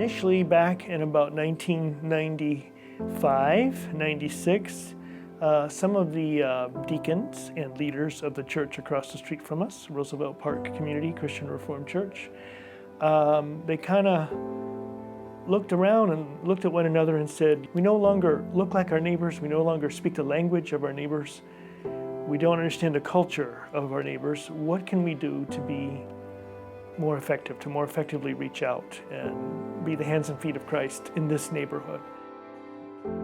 Initially, back in about 1995, 96, some of the deacons and leaders of the church across the street from us, Roosevelt Park Community Christian Reformed Church, they kind of looked around and looked at one another and said, we no longer look like our neighbors, we no longer speak the language of our neighbors, we don't understand the culture of our neighbors. What can we do to be more effective, to more effectively reach out and be the hands and feet of Christ in this neighborhood?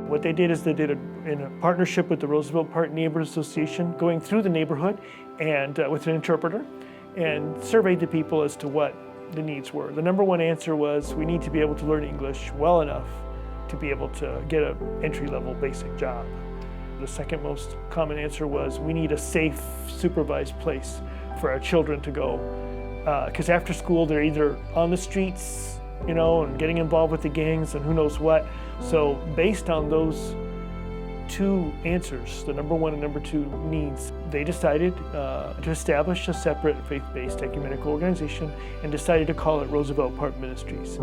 What they did is they did it in a partnership with the Roosevelt Park Neighborhood Association, going through the neighborhood and with an interpreter, and surveyed the people as to what the needs were. The number one answer was, we need to be able to learn English well enough to be able to get an entry-level basic job. The second most common answer was, we need a safe, supervised place for our children to go. Because after school, they're either on the streets, and getting involved with the gangs and who knows what. So based on those two answers, the number one and number two needs, they decided to establish a separate faith-based ecumenical organization and decided to call it Roosevelt Park Ministries.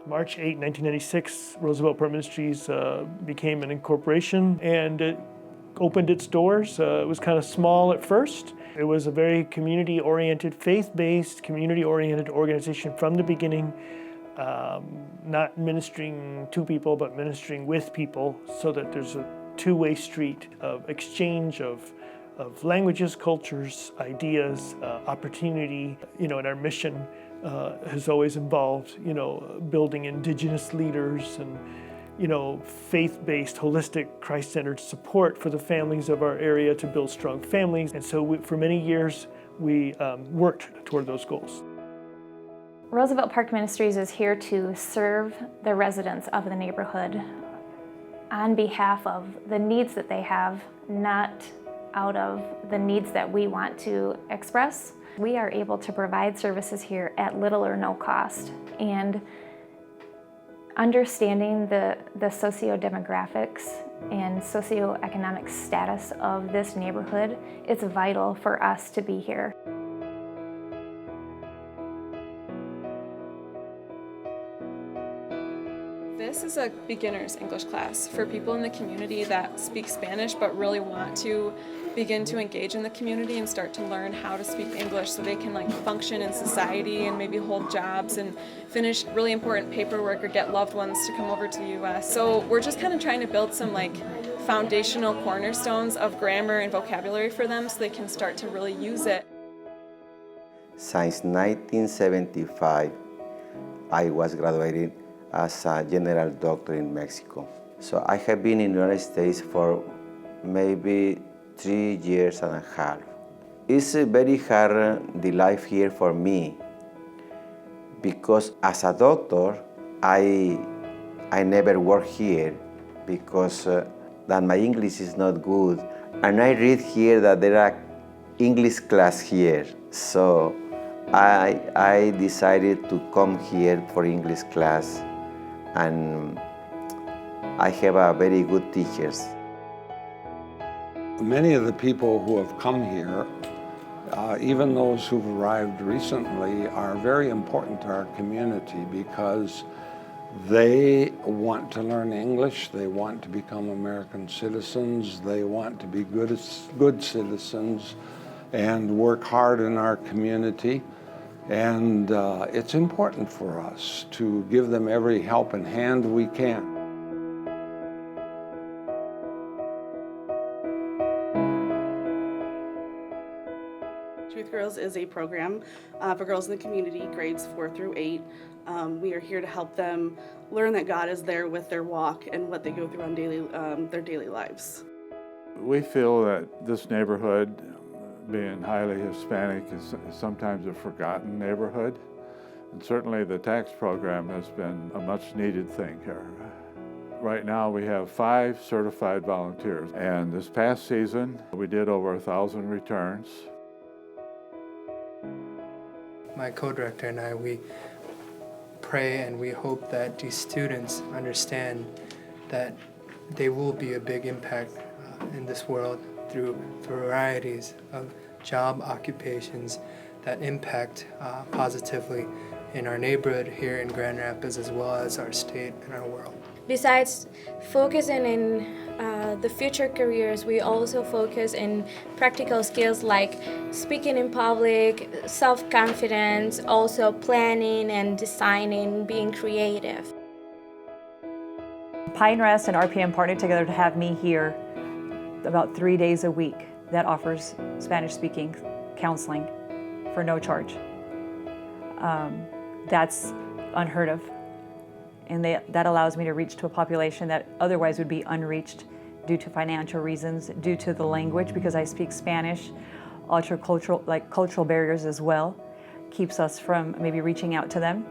March 8, 1996, Roosevelt Park Ministries became an incorporation, and it opened its doors. It was kind of small at first. It was a very community-oriented, faith-based, community-oriented organization from the beginning, not ministering to people, but ministering with people, so that there's a two-way street of exchange of languages, cultures, ideas, opportunity. And our mission has always involved, building indigenous leaders and, faith-based, holistic, Christ-centered support for the families of our area to build strong families. And so for many years, we worked toward those goals. Roosevelt Park Ministries is here to serve the residents of the neighborhood on behalf of the needs that they have, not out of the needs that we want to express. We are able to provide services here at little or no cost. And understanding the socio-demographics and socioeconomic status of this neighborhood, it's vital for us to be here. This is a beginner's English class for people in the community that speak Spanish but really want to begin to engage in the community and start to learn how to speak English so they can function in society and maybe hold jobs and finish really important paperwork or get loved ones to come over to the U.S. So we're just kind of trying to build some foundational cornerstones of grammar and vocabulary for them so they can start to really use it. Since 1975, I was graduated as a general doctor in Mexico. So I have been in the United States for maybe 3 years and a half. It's very hard, the life here for me, because as a doctor, I never work here because that my English is not good. And I read here that there are English class here. So I decided to come here for English class, and I have a very good teachers. Many of the people who have come here, even those who've arrived recently, are very important to our community because they want to learn English, they want to become American citizens, they want to be good citizens and work hard in our community. And it's important for us to give them every helping hand we can. Truth Girls is a program for girls in the community, grades 4 through 8. We are here to help them learn that God is there with their walk and what they go through on their daily lives. We feel that this neighborhood, being highly Hispanic, is sometimes a forgotten neighborhood. And certainly the tax program has been a much needed thing here. Right now we have 5 certified volunteers, and this past season we did over 1,000 returns. My co-director and I, we pray and we hope that these students understand that they will be a big impact in this world through varieties of job occupations that impact positively in our neighborhood here in Grand Rapids, as well as our state and our world. Besides focusing in the future careers, we also focus in practical skills like speaking in public, self-confidence, also planning and designing, being creative. Pine Rest and RPM partnered together to have me here about 3 days a week that offers Spanish-speaking counseling for no charge. That's unheard of. And that allows me to reach to a population that otherwise would be unreached due to financial reasons, due to the language, because I speak Spanish, cultural barriers as well, keeps us from maybe reaching out to them.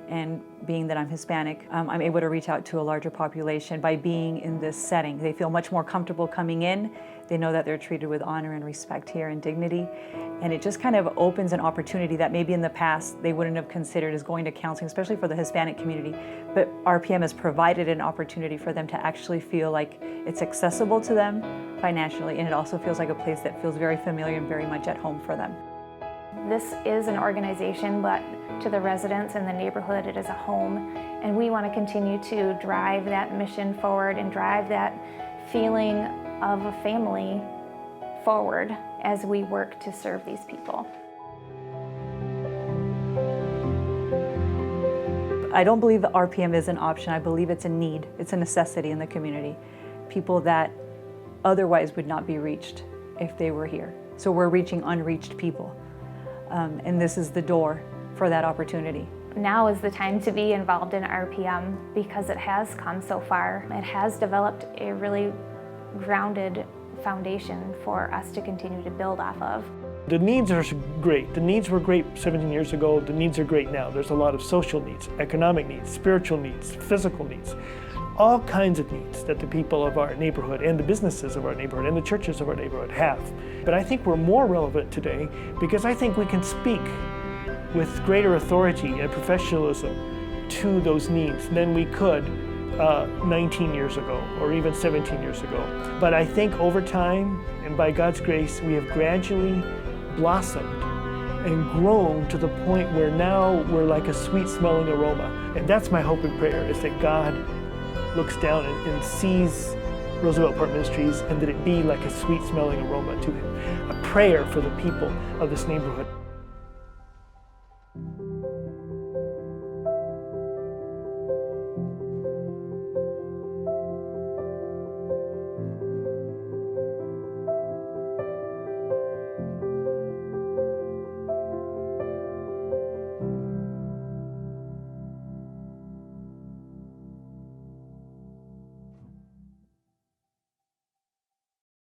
And being that I'm Hispanic, I'm able to reach out to a larger population by being in this setting. They feel much more comfortable coming in. They know that they're treated with honor and respect here and dignity. And it just kind of opens an opportunity that maybe in the past they wouldn't have considered as going to counseling, especially for the Hispanic community. But RPM has provided an opportunity for them to actually feel like it's accessible to them financially, and it also feels like a place that feels very familiar and very much at home for them. This is an organization, but to the residents in the neighborhood, it is a home. And we want to continue to drive that mission forward and drive that feeling of a family forward as we work to serve these people. I don't believe that RPM is an option. I believe it's a need. It's a necessity in the community. People that otherwise would not be reached if they were here. So we're reaching unreached people. And this is the door for that opportunity. Now is the time to be involved in RPM because it has come so far. It has developed a really grounded foundation for us to continue to build off of. The needs are great. The needs were great 17 years ago. The needs are great now. There's a lot of social needs, economic needs, spiritual needs, physical needs, all kinds of needs that the people of our neighborhood and the businesses of our neighborhood and the churches of our neighborhood have. But I think we're more relevant today because I think we can speak with greater authority and professionalism to those needs than we could 19 years ago or even 17 years ago. But I think over time and by God's grace, we have gradually blossomed and grown to the point where now we're like a sweet smelling aroma. And that's my hope and prayer, is that God looks down and sees Roosevelt Park Ministries and that it be like a sweet smelling aroma to him. A prayer for the people of this neighborhood.